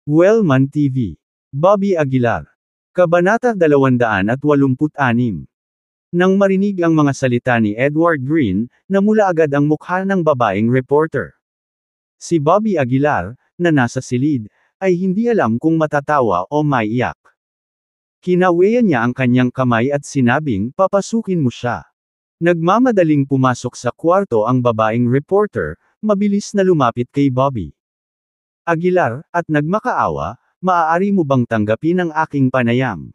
Wellman TV. Bobby Aguilar. Kabanata 286. Nang marinig ang mga salita ni Edward Green, namula agad ang mukha ng babaeng reporter. Si Bobby Aguilar, na nasa silid, ay hindi alam kung matatawa o maiyak. Kinaweyan niya ang kanyang kamay at sinabing, "Papasukin mo siya." Nagmamadaling pumasok sa kwarto ang babaeng reporter, mabilis na lumapit kay Bobby Aguilar, at nagmakaawa, "Maaari mo bang tanggapin ang aking panayam?"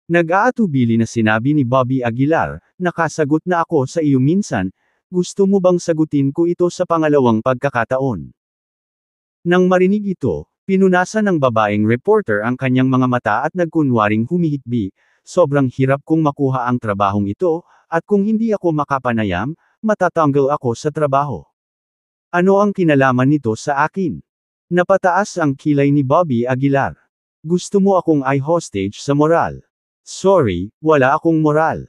Nag-aatubili na sinabi ni Bobby Aguilar, "Nakasagot na ako sa iyo minsan, gusto mo bang sagutin ko ito sa pangalawang pagkakataon?" Nang marinig ito, pinunasan ng babaeng reporter ang kanyang mga mata at nagkunwaring humihikbi, "Sobrang hirap kong makuha ang trabahong ito, at kung hindi ako makapanayam, matatanggal ako sa trabaho. Ano ang kinalaman nito sa akin?" Napataas ang kilay ni Bobby Aguilar. "Gusto mo akong i-hostage sa moral?" "Sorry, wala akong moral."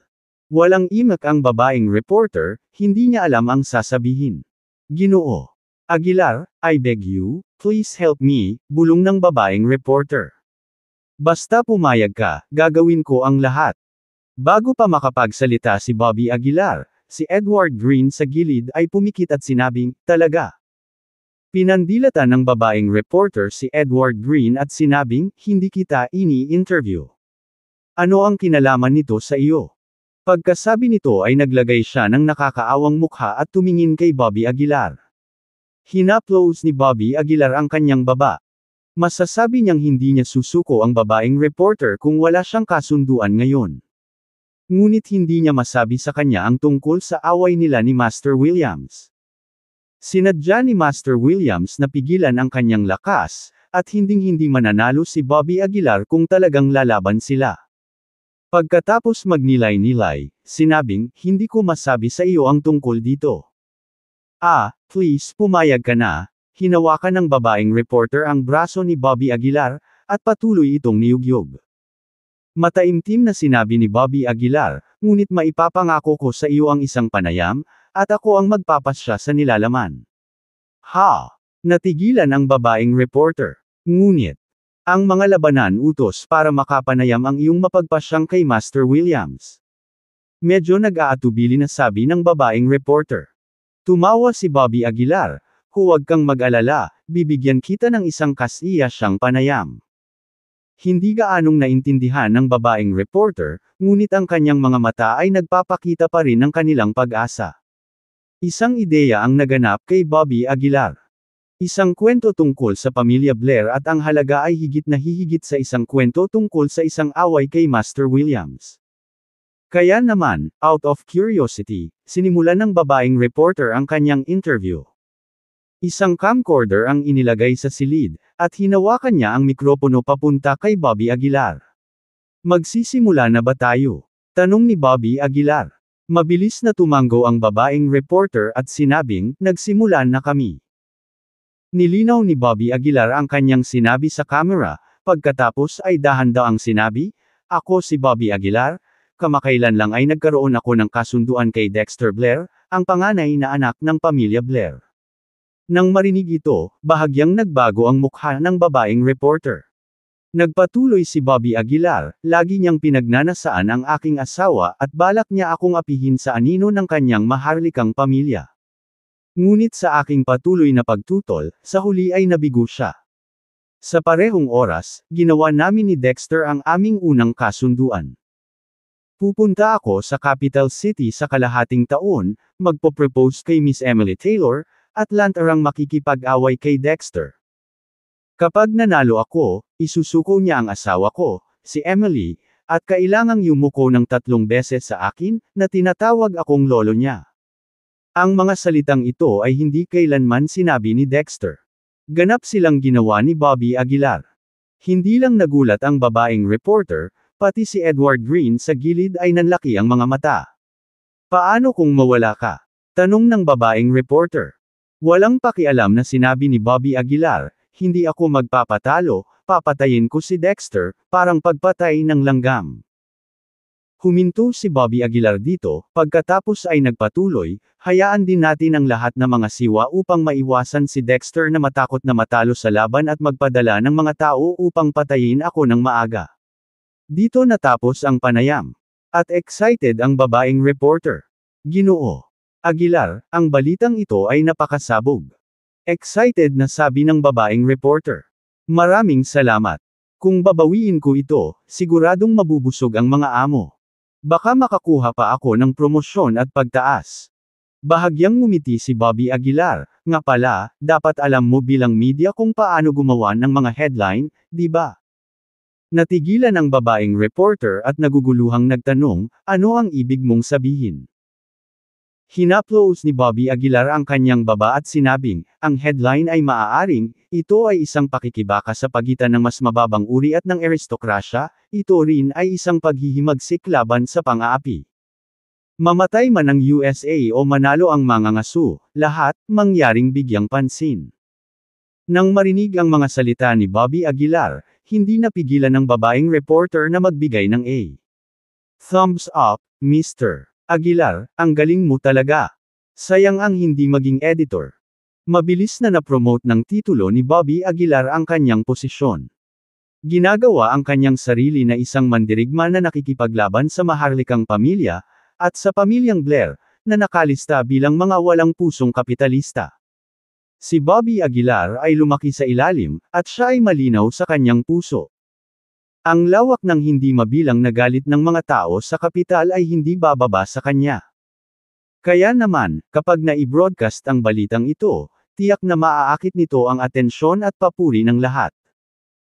Walang imak ang babaeng reporter, hindi niya alam ang sasabihin. "Ginoo Aguilar, I beg you, please help me," bulong ng babaeng reporter. "Basta pumayag ka, gagawin ko ang lahat." Bago pa makapagsalita si Bobby Aguilar, si Edward Green sa gilid ay pumikit at sinabing, "Talaga?" Pinandilatan ng babaeng reporter si Edward Green at sinabing, "Hindi kita ini-interview. Ano ang kinalaman nito sa iyo?" Pagkasabi nito ay naglagay siya ng nakakaawang mukha at tumingin kay Bobby Aguilar. Hinaplos ni Bobby Aguilar ang kanyang baba. Masasabi niyang hindi niya susuko ang babaeng reporter kung wala siyang kasunduan ngayon. Ngunit hindi niya masabi sa kanya ang tungkol sa away nila ni Master Williams. Sinadya ni Master Williams na pigilan ang kanyang lakas, at hinding-hindi mananalo si Bobby Aguilar kung talagang lalaban sila. Pagkatapos magnilay-nilay, sinabing, "Hindi ko masabi sa iyo ang tungkol dito." Please pumayag ka na." Hinawakan ng babaeng reporter ang braso ni Bobby Aguilar, at patuloy itong niyugyug. Mataimtim na sinabi ni Bobby Aguilar, "Ngunit maipapangako ko sa iyo ang isang panayam, at ako ang magpapasya sa nilalaman." Natigilan ang babaeng reporter. "Ngunit, ang mga labanan utos para makapanayam ang iyong mapagpasyang kay Master Williams." Medyo nag-aatubili na sabi ng babaeng reporter. Tumawa si Bobby Aguilar, "Huwag kang mag-alala, bibigyan kita ng isang kasiyasiyang panayam." Hindi gaanong naintindihan ng babaeng reporter, ngunit ang kanyang mga mata ay nagpapakita pa rin ng kanilang pag-asa. Isang ideya ang naganap kay Bobby Aguilar. Isang kwento tungkol sa pamilya Blair at ang halaga ay higit na hihigit sa isang kwento tungkol sa isang away kay Master Williams. Kaya naman, out of curiosity, sinimulan ng babaeng reporter ang kanyang interview. Isang camcorder ang inilagay sa silid, at hinawakan niya ang mikropono papunta kay Bobby Aguilar. "Magsisimula na ba tayo?" tanong ni Bobby Aguilar. Mabilis na tumango ang babaeng reporter at sinabing, "Nagsimula na kami." Nilinaw ni Bobby Aguilar ang kanyang sinabi sa camera, pagkatapos ay dahan-dahang sinabi, "Ako si Bobby Aguilar, kamakailan lang ay nagkaroon ako ng kasunduan kay Dexter Blair, ang panganay na anak ng pamilya Blair." Nang marinig ito, bahagyang nagbago ang mukha ng babaeng reporter. Nagpatuloy si Bobby Aguilar, "Lagi niyang pinagnanasaan ang aking asawa at balak niya akong apihin sa anino ng kanyang maharlikang pamilya. Ngunit sa aking patuloy na pagtutol, sa huli ay nabigo siya. Sa parehong oras, ginawa namin ni Dexter ang aming unang kasunduan. Pupunta ako sa capital city sa kalahating taon, magpo-propose kay Miss Emily Taylor, at lantarang makikipag-away kay Dexter. Kapag nanalo ako, isusuko niya ang asawa ko, si Emily, at kailangang yumuko ng 3 beses sa akin, na tinatawag akong lolo niya." Ang mga salitang ito ay hindi kailanman sinabi ni Dexter. Ganap silang ginawa ni Bobby Aguilar. Hindi lang nagulat ang babaeng reporter, pati si Edward Green sa gilid ay nanlaki ang mga mata. "Paano kung mawala ka?" tanong ng babaeng reporter. Walang pakialam na sinabi ni Bobby Aguilar, "Hindi ako magpapatalo, papatayin ko si Dexter, parang pagpatay ng langgam." Huminto si Bobby Aguilar dito, pagkatapos ay nagpatuloy, hayaan din natin ang lahat ng mga siwa upang maiwasan si Dexter na matakot na matalo sa laban at magpadala ng mga tao upang patayin ako ng maaga. Dito natapos ang panayam. At excited ang babaeng reporter. Ginoo Aguilar, ang balitang ito ay napakasabog. Excited na sabi ng babaeng reporter. Maraming salamat. Kung babawiin ko ito, siguradong mabubusog ang mga amo. Baka makakuha pa ako ng promosyon at pagtaas. Bahagyang ngumiti si Bobby Aguilar. Nga pala, dapat alam mo bilang media kung paano gumawa ng mga headline, di ba? Natigilan ang babaeng reporter at naguguluhang nagtanong, ano ang ibig mong sabihin? Hinaplos ni Bobby Aguilar ang kanyang baba at sinabing, ang headline ay maaaring, ito ay isang pakikibaka sa pagitan ng mas mababang uri at ng aristokrasya, ito rin ay isang paghihimagsik laban sa pang-aapi. Mamatay man ang USA o manalo ang mangangasu, lahat, mangyaring bigyang pansin. Nang marinig ang mga salita ni Bobby Aguilar, hindi napigilan ng babaeng reporter na magbigay ng A. Thumbs up, Mr. Aguilar, ang galing mo talaga. Sayang ang hindi maging editor. Mabilis na na-promote ng titulo ni Bobby Aguilar ang kanyang posisyon. Ginagawa ang kanyang sarili na isang mandirigma na nakikipaglaban sa maharlikang pamilya, at sa pamilyang Blair, na nakalista bilang mga walang pusong kapitalista. Si Bobby Aguilar ay lumaki sa ilalim, at siya ay malinaw sa kanyang puso. Ang lawak ng hindi mabilang na galit ng mga tao sa kapital ay hindi bababa sa kanya. Kaya naman, kapag na-i-broadcast ang balitang ito, tiyak na maaakit nito ang atensyon at papuri ng lahat.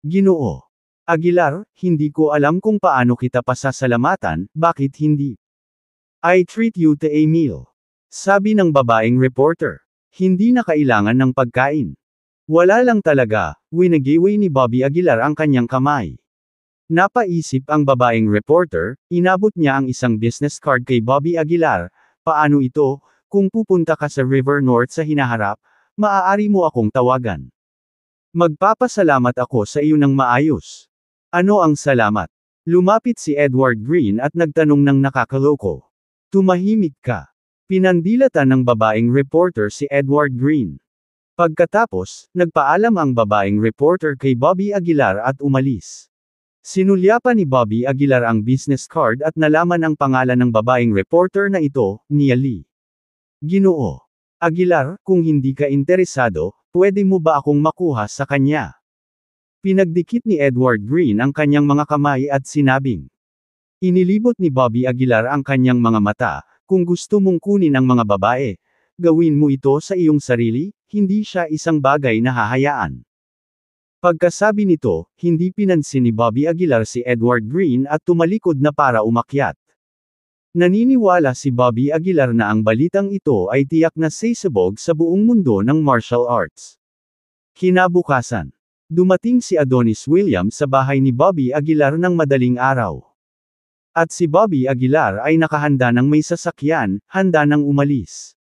Ginoo Aguilar, hindi ko alam kung paano kita pasasalamatan, bakit hindi? I treat you to a meal. Sabi ng babaeng reporter. Hindi na kailangan ng pagkain. Wala lang talaga, winagiway ni Bobby Aguilar ang kanyang kamay. Napaisip ang babaeng reporter, inabot niya ang isang business card kay Bobby Aguilar, paano ito, kung pupunta ka sa River North sa hinaharap, maaari mo akong tawagan. Magpapasalamat ako sa iyo ng maayos. Ano ang salamat? Lumapit si Edward Green at nagtanong ng nakakaloko. Tumahimik ka. Pinandilatan ng babaeng reporter si Edward Green. Pagkatapos, nagpaalam ang babaeng reporter kay Bobby Aguilar at umalis. Sinulyapan ni Bobby Aguilar ang business card at nalaman ang pangalan ng babaeng reporter na ito, Nia Lee. Ginoo Aguilar, kung hindi ka interesado, pwede mo ba akong makuha sa kanya? Pinagdikit ni Edward Green ang kanyang mga kamay at sinabing. Inilibot ni Bobby Aguilar ang kanyang mga mata, kung gusto mong kunin ang mga babae, gawin mo ito sa iyong sarili, hindi siya isang bagay na hahayaan. Pagkasabi nito, hindi pinansin ni Bobby Aguilar si Edward Green at tumalikod na para umakyat. Naniniwala si Bobby Aguilar na ang balitang ito ay tiyak na sasabog sa buong mundo ng martial arts. Kinabukasan, dumating si Adonis Williams sa bahay ni Bobby Aguilar ng madaling araw. At si Bobby Aguilar ay nakahanda ng may sasakyan, handa nang umalis.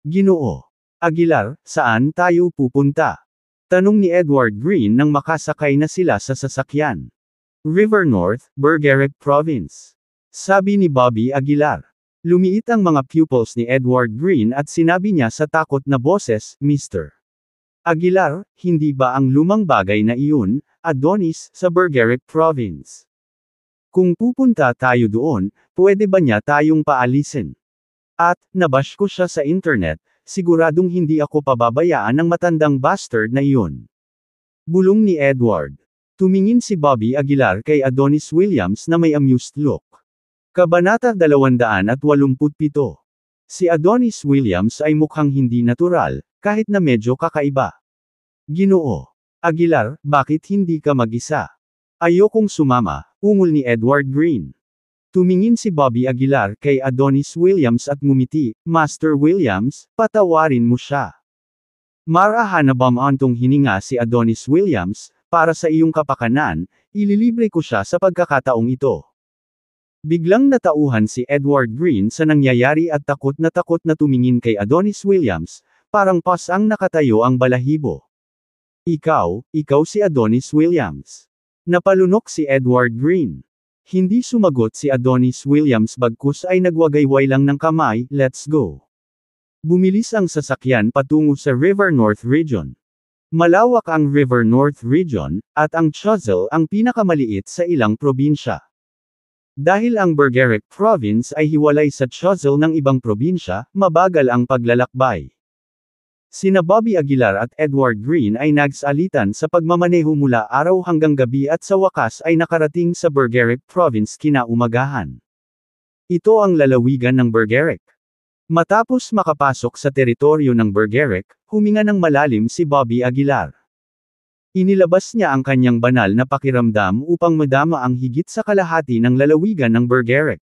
Ginoo Aguilar, saan tayo pupunta? Tanong ni Edward Green nang makasakay na sila sa sasakyan. River North, Bergerac Province. Sabi ni Bobby Aguilar. Lumiit ang mga pupils ni Edward Green at sinabi niya sa takot na boses, Mr. Aguilar, hindi ba ang lumang bagay na iyon, Adonis, sa Bergerac Province? Kung pupunta tayo doon, pwede ba niya tayong paalisin? At, nabash ko siya sa internet, siguradong hindi ako pababayaan ng matandang bastard na iyon. Bulong ni Edward. Tumingin si Bobby Aguilar kay Adonis Williams na may amused look. Kabanata 287. Si Adonis Williams ay mukhang hindi natural, kahit na medyo kakaiba. Ginoo Aguilar, bakit hindi ka mag-isa? Ayokong sumama, ungol ni Edward Green. Tumingin si Bobby Aguilar kay Adonis Williams at ngumiti, Master Williams, patawarin mo siya. Marahanabam antong hininga si Adonis Williams, para sa iyong kapakanan, ililibre ko siya sa pagkakataong ito. Biglang natauhan si Edward Green sa nangyayari at takot na tumingin kay Adonis Williams, parang pasang nakatayo ang balahibo. Ikaw si Adonis Williams. Napalunok si Edward Green. Hindi sumagot si Adonis Williams bagkus ay nagwagayway lang ng kamay, let's go. Bumilis ang sasakyan patungo sa River North Region. Malawak ang River North Region, at ang Choiseul ang pinakamaliit sa ilang probinsya. Dahil ang Bergerac Province ay hiwalay sa Choiseul ng ibang probinsya, mabagal ang paglalakbay. Sina Bobby Aguilar at Edward Green ay nagsalitan sa pagmamaneho mula araw hanggang gabi at sa wakas ay nakarating sa Bergerac Province kinaumagahan. Ito ang lalawigan ng Bergerac. Matapos makapasok sa teritoryo ng Bergerac, huminga ng malalim si Bobby Aguilar. Inilabas niya ang kanyang banal na pakiramdam upang madama ang higit sa kalahati ng lalawigan ng Bergerac.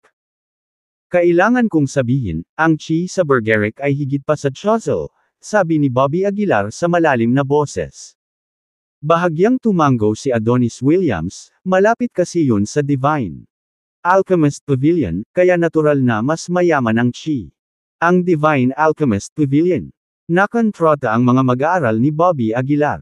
Kailangan kong sabihin, ang chi sa Bergerac ay higit pa sa Choiseul, sabi ni Bobby Aguilar sa malalim na boses. Bahagyang tumango si Adonis Williams, malapit kasi yun sa Divine Alchemist Pavilion, kaya natural na mas mayaman ang chi. Ang Divine Alchemist Pavilion. Nakontrata ang mga mag-aaral ni Bobby Aguilar.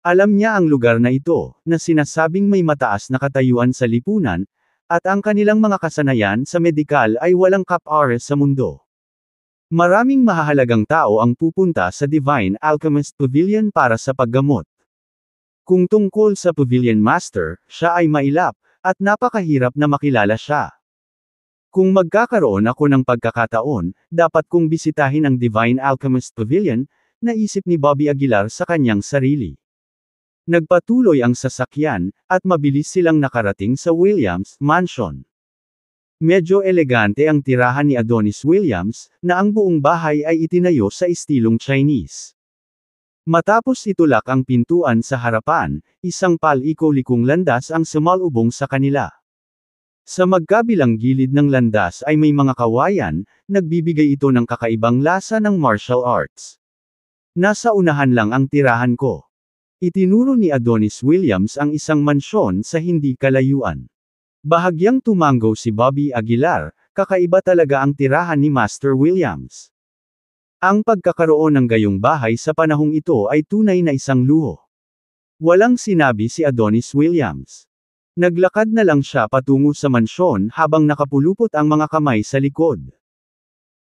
Alam niya ang lugar na ito, na sinasabing may mataas na katayuan sa lipunan, at ang kanilang mga kasanayan sa medikal ay walang kapare sa mundo. Maraming mahahalagang tao ang pupunta sa Divine Alchemist Pavilion para sa paggamot. Kung tungkol sa Pavilion Master, siya ay mailap, at napakahirap na makilala siya. Kung magkakaroon ako ng pagkakataon, dapat kong bisitahin ang Divine Alchemist Pavilion, naisip ni Bobby Aguilar sa kanyang sarili. Nagpatuloy ang sasakyan, at mabilis silang nakarating sa Williams Mansion. Medyo elegante ang tirahan ni Adonis Williams, na ang buong bahay ay itinayo sa estilong Chinese. Matapos itulak ang pintuan sa harapan, isang pal-iko-likong landas ang sumalubong sa kanila. Sa magkabilang gilid ng landas ay may mga kawayan, nagbibigay ito ng kakaibang lasa ng martial arts. Nasa unahan lang ang tirahan ko. Itinuro ni Adonis Williams ang isang mansyon sa hindi kalayuan. Bahagyang tumango si Bobby Aguilar, kakaiba talaga ang tirahan ni Master Williams. Ang pagkakaroon ng gayong bahay sa panahong ito ay tunay na isang luho. Walang sinabi si Adonis Williams. Naglakad na lang siya patungo sa mansyon habang nakapulupot ang mga kamay sa likod.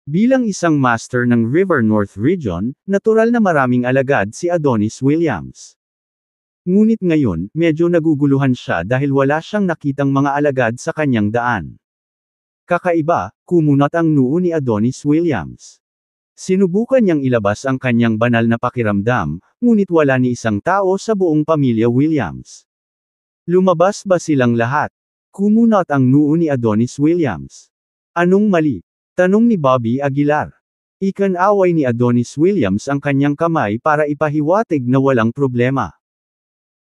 Bilang isang master ng River North Region, natural na maraming alagad si Adonis Williams. Ngunit ngayon, medyo naguguluhan siya dahil wala siyang nakitang mga alagad sa kanyang daan. Kakaiba, kumunat ang noo ni Adonis Williams. Sinubukan niyang ilabas ang kanyang banal na pakiramdam, ngunit wala ni isang tao sa buong pamilya Williams. Lumabas ba silang lahat? Kumunat ang noo ni Adonis Williams. Anong mali? Tanong ni Bobby Aguilar. Ikinaway ni Adonis Williams ang kanyang kamay para ipahiwatig na walang problema.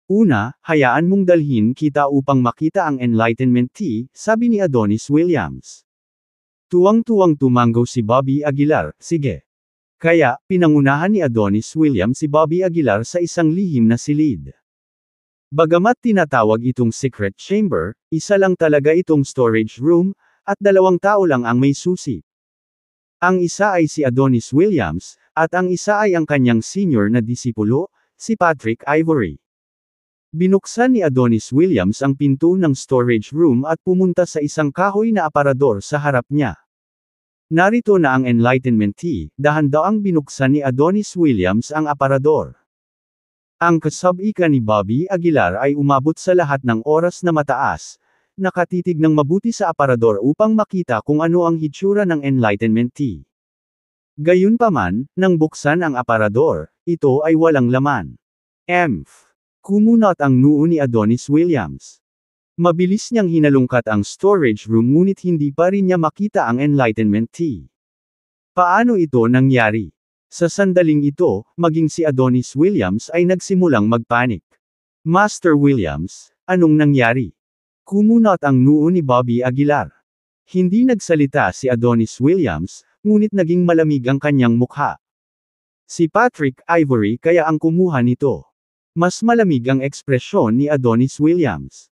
Una, hayaan mong dalhin kita upang makita ang Enlightenment Tea, sabi ni Adonis Williams. Tuwang-tuwang tumango si Bobby Aguilar, sige. Kaya, pinangunahan ni Adonis Williams si Bobby Aguilar sa isang lihim na silid. Bagamat tinatawag itong secret chamber, isa lang talaga itong storage room, at 2 tao lang ang may susi. Ang isa ay si Adonis Williams, at ang isa ay ang kanyang senior na disipulo, si Patrick Ivory. Binuksan ni Adonis Williams ang pinto ng storage room at pumunta sa isang kahoy na aparador sa harap niya. Narito na ang Enlightenment Tea, dahan-daang binuksan ni Adonis Williams ang aparador. Ang kasabika ni Bobby Aguilar ay umabot sa lahat ng oras na mataas, nakatitig ng mabuti sa aparador upang makita kung ano ang hitsura ng Enlightenment Tea. Gayunpaman, nang buksan ang aparador, ito ay walang laman. Kumunat ang noo ni Adonis Williams. Mabilis niyang hinalungkat ang storage room ngunit hindi pa rin niya makita ang Enlightenment Tea. Paano ito nangyari? Sa sandaling ito, maging si Adonis Williams ay nagsimulang magpanik. Master Williams, anong nangyari? Kumunat ang noo ni Bobby Aguilar. Hindi nagsalita si Adonis Williams, ngunit naging malamig ang kanyang mukha. Si Patrick Ivory kaya ang kumuha nito. Mas malamig ang ekspresyon ni Adonis Williams.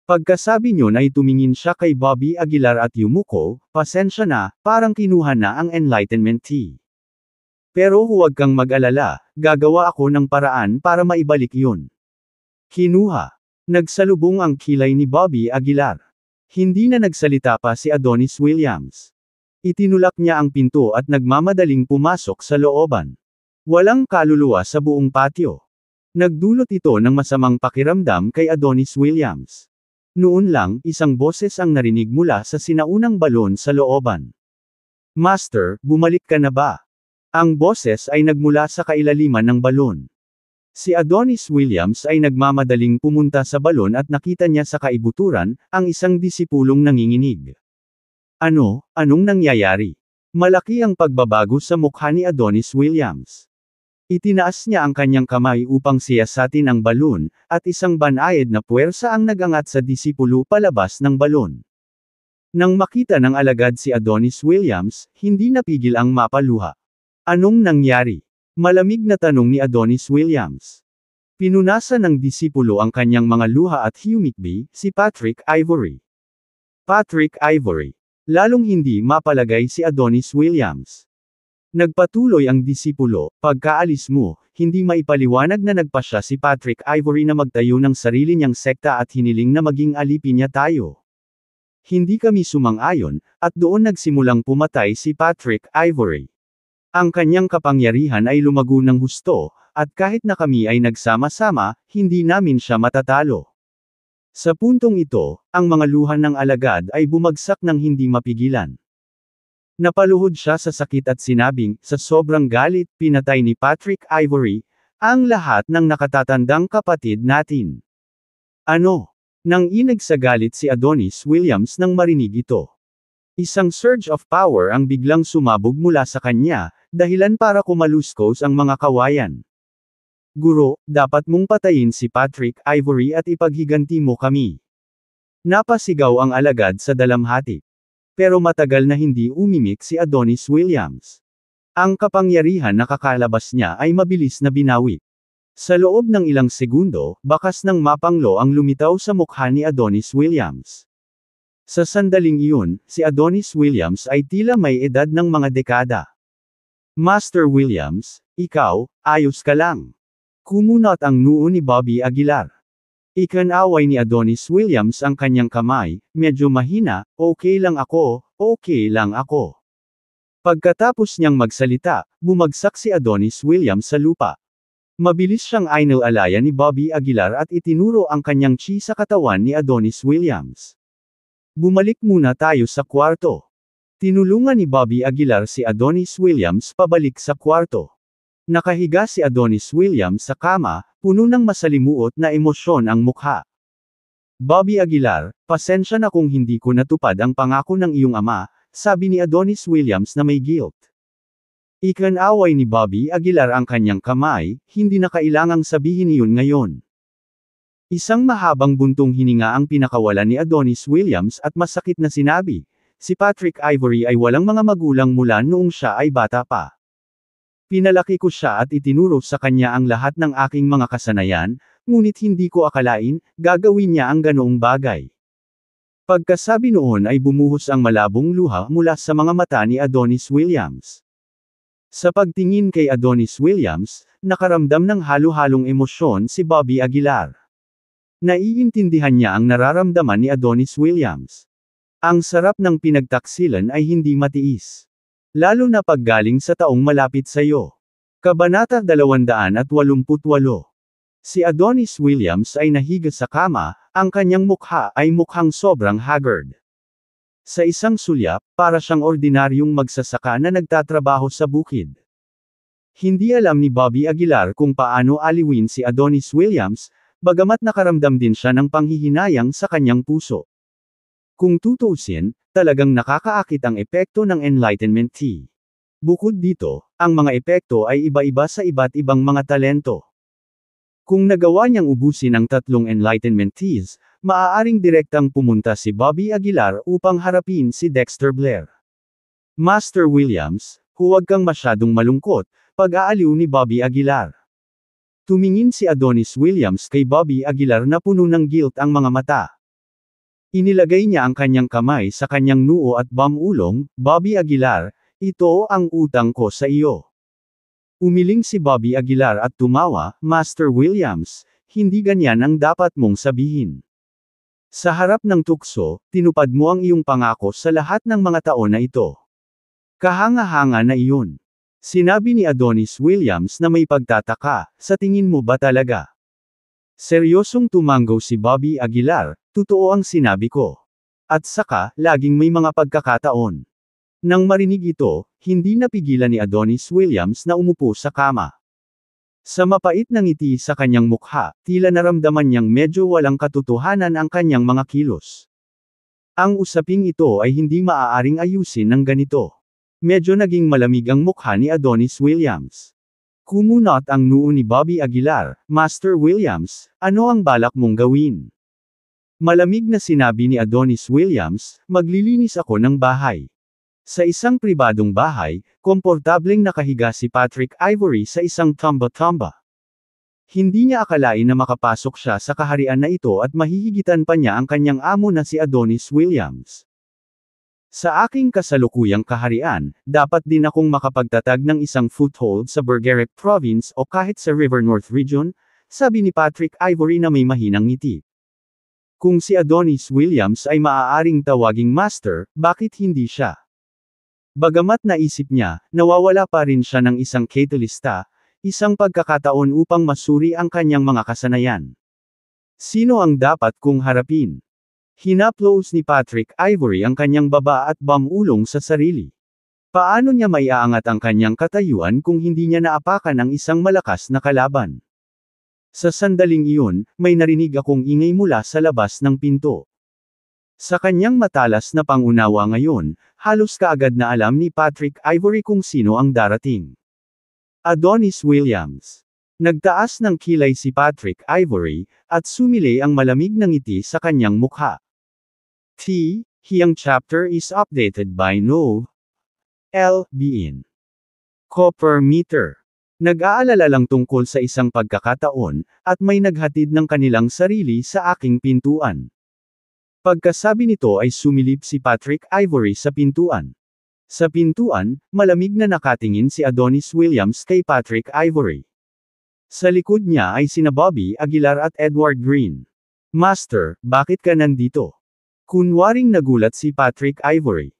Pagkasabi niyon ay tumingin siya kay Bobby Aguilar at yumuko, pasensya na, parang kinuha na ang Enlightenment Tea. Pero huwag kang mag-alala, gagawa ako ng paraan para maibalik yun. Kinuha. Nagsalubong ang kilay ni Bobby Aguilar. Hindi na nagsalita pa si Adonis Williams. Itinulak niya ang pinto at nagmamadaling pumasok sa looban. Walang kaluluwa sa buong patio. Nagdulot ito ng masamang pakiramdam kay Adonis Williams. Noon lang, isang boses ang narinig mula sa sinaunang balon sa looban. Master, bumalik ka na ba? Ang boses ay nagmula sa kailaliman ng balon. Si Adonis Williams ay nagmamadaling pumunta sa balon at nakita niya sa kaibuturan, ang isang disipulong nanginginig. Anong nangyayari? Malaki ang pagbabago sa mukha ni Adonis Williams. Itinaas niya ang kanyang kamay upang siyasatin ang balon, at isang banayad na puwersa ang nagangat sa disipulo palabas ng balon. Nang makita ng alagad si Adonis Williams, hindi napigil ang mapaluha. Anong nangyari? Malamig na tanong ni Adonis Williams. Pinunasan ng disipulo ang kanyang mga luha at humikbi, si Patrick Ivory. Patrick Ivory. Lalong hindi mapalagay si Adonis Williams. Nagpatuloy ang disipulo, pagkaalis mo, hindi maipaliwanag na nagpasya si Patrick Ivory na magtayo ng sarili niyang sekta at hiniling na maging alipin niya tayo. Hindi kami sumang-ayon, at doon nagsimulang pumatay si Patrick Ivory. Ang kanyang kapangyarihan ay lumago ng husto, at kahit na kami ay nagsama-sama, hindi namin siya matatalo. Sa puntong ito, ang mga luha ng alagad ay bumagsak ng hindi mapigilan. Napaluhod siya sa sakit at sinabing, sa sobrang galit, pinatay ni Patrick Ivory, ang lahat ng nakatatandang kapatid natin. Nang inag sa galit si Adonis Williams nang marinig ito. Isang surge of power ang biglang sumabog mula sa kanya, dahilan para kumaluskos ang mga kawayan. Guro, dapat mong patayin si Patrick Ivory at ipaghiganti mo kami. Napasigaw ang alagad sa dalamhati. Pero matagal na hindi umimik si Adonis Williams. Ang kapangyarihan na kakalabas niya ay mabilis na binawi. Sa loob ng ilang segundo, bakas ng mapanglo ang lumitaw sa mukha ni Adonis Williams. Sa sandaling iyon, si Adonis Williams ay tila may edad ng mga dekada. Master Williams, ikaw, ayos ka lang. Kumunot ang noo ni Bobby Aguilar. Ikinaway ni Adonis Williams ang kanyang kamay, medyo mahina, okay lang ako. Pagkatapos niyang magsalita, bumagsak si Adonis Williams sa lupa. Mabilis siyang inalaya ni Bobby Aguilar at itinuro ang kanyang chi sa katawan ni Adonis Williams. Bumalik muna tayo sa kwarto. Tinulungan ni Bobby Aguilar si Adonis Williams pabalik sa kwarto. Nakahiga si Adonis Williams sa kama, puno ng masalimuot na emosyon ang mukha. Bobby Aguilar, pasensya na kung hindi ko natupad ang pangako ng iyong ama, sabi ni Adonis Williams na may guilt. Ikinaway ni Bobby Aguilar ang kanyang kamay, hindi na kailangang sabihin iyon ngayon. Isang mahabang buntong hininga ang pinakawalan ni Adonis Williams at masakit na sinabi, si Patrick Ivory ay walang mga magulang mula noong siya ay bata pa. Pinalaki ko siya at itinuro sa kanya ang lahat ng aking mga kasanayan, ngunit hindi ko akalain, gagawin niya ang ganoong bagay. Pagkasabi noon ay bumuhos ang malabong luha mula sa mga mata ni Adonis Williams. Sa pagtingin kay Adonis Williams, nakaramdam ng halo-halong emosyon si Bobby Aguilar. Naiintindihan niya ang nararamdaman ni Adonis Williams. Ang sarap ng pinagtaksilan ay hindi matiis. Lalo na paggaling sa taong malapit sa iyo. Kabanata 288. Si Adonis Williams ay nahiga sa kama, ang kanyang mukha ay mukhang sobrang haggard. Sa isang sulyap, para siyang ordinaryong magsasaka na nagtatrabaho sa bukid. Hindi alam ni Bobby Aguilar kung paano aliwin si Adonis Williams, bagamat nakaramdam din siya ng panghihinayang sa kanyang puso. Kung tutuusin, talagang nakakaakit ang epekto ng Enlightenment Tea. Bukod dito, ang mga epekto ay iba-iba sa iba't ibang mga talento. Kung nagawa niyang ubusin ang 3 Enlightenment Teas, maaaring direktang pumunta si Bobby Aguilar upang harapin si Dexter Blair. Master Williams, huwag kang masyadong malungkot, pag-aaliw ni Bobby Aguilar. Tumingin si Adonis Williams kay Bobby Aguilar na puno ng guilt ang mga mata. Inilagay niya ang kanyang kamay sa kanyang noo at bamulong, Bobby Aguilar, ito ang utang ko sa iyo. Umiling si Bobby Aguilar at tumawa, Master Williams, hindi ganyan ang dapat mong sabihin. Sa harap ng tukso, tinupad mo ang iyong pangako sa lahat ng mga taon na ito. Kahanga-hanga na iyon. Sinabi ni Adonis Williams na may pagtataka, sa tingin mo ba talaga? Seryosong tumanggaw si Bobby Aguilar, totoo ang sinabi ko. At saka, laging may mga pagkakataon. Nang marinig ito, hindi napigilan ni Adonis Williams na umupo sa kama. Sa mapait na ngiti sa kanyang mukha, tila naramdaman niyang medyo walang katotohanan ang kanyang mga kilos. Ang usaping ito ay hindi maaaring ayusin ng ganito. Medyo naging malamig ang mukha ni Adonis Williams. Kumunot ang noo ni Bobby Aguilar, Master Williams, ano ang balak mong gawin? Malamig na sinabi ni Adonis Williams, maglilinis ako ng bahay. Sa isang pribadong bahay, komportableng nakahiga si Patrick Ivory sa isang tamba-tamba. Hindi niya akalain na makapasok siya sa kaharian na ito at mahihigitan pa niya ang kanyang amo na si Adonis Williams. Sa aking kasalukuyang kaharian, dapat din akong makapagtatag ng isang foothold sa Bergerac Province o kahit sa River North Region, sabi ni Patrick Ivory na may mahinang ngiti. Kung si Adonis Williams ay maaaring tawaging master, bakit hindi siya? Bagamat naisip niya, nawawala pa rin siya ng isang catalysta, isang pagkakataon upang masuri ang kanyang mga kasanayan. Sino ang dapat kong harapin? Hinaplos ni Patrick Ivory ang kanyang baba at bamulong sa sarili. Paano niya maiaangat ang kanyang katayuan kung hindi niya naapakan ang isang malakas na kalaban? Sa sandaling iyon, may narinig akong ingay mula sa labas ng pinto. Sa kanyang matalas na pangunawa ngayon, halos kaagad na alam ni Patrick Ivory kung sino ang darating. Adonis Williams. Nagtaas ng kilay si Patrick Ivory, at sumilay ang malamig na ngiti sa kanyang mukha. Hiyang chapter is updated by Nov. L.B.in. Copper meter. Nag-aalala lang tungkol sa isang pagkakataon, at may naghatid ng kanilang sarili sa aking pintuan. Pagkasabi nito ay sumilip si Patrick Ivory sa pintuan. Sa pintuan, malamig na nakatingin si Adonis Williams kay Patrick Ivory. Sa likod niya ay sina Bobby Aguilar at Edward Green. Master, bakit ka nandito? Kunwaring nagulat si Patrick Ivory.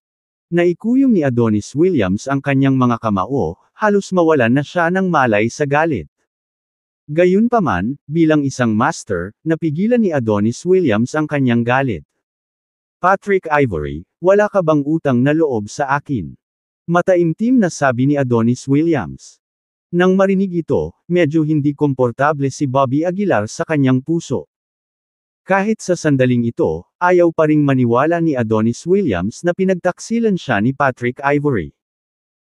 Naikuyom ni Adonis Williams ang kanyang mga kamao, halos mawalan na siya ng malay sa galit. Gayunpaman, bilang isang master, napigilan ni Adonis Williams ang kanyang galit. Patrick Ivory, wala ka bang utang na loob sa akin? Mataimtim na sabi ni Adonis Williams. Nang marinig ito, medyo hindi komportable si Bobby Aguilar sa kanyang puso. Kahit sa sandaling ito, ayaw pa ring maniwala ni Adonis Williams na pinagtaksilan siya ni Patrick Ivory.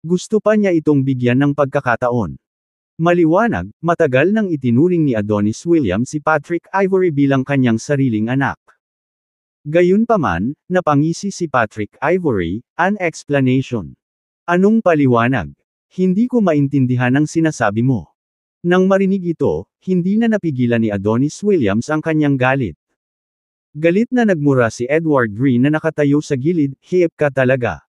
Gusto pa niya itong bigyan ng pagkakataon. Maliwanag, matagal nang itinuring ni Adonis Williams si Patrick Ivory bilang kanyang sariling anak. Gayunpaman, napangisi si Patrick Ivory, an explanation. Anong paliwanag? Hindi ko maintindihan ang sinasabi mo. Nang marinig ito, hindi na napigilan ni Adonis Williams ang kanyang galit. Galit na nagmura si Edward Green na nakatayo sa gilid, hiyep ka talaga.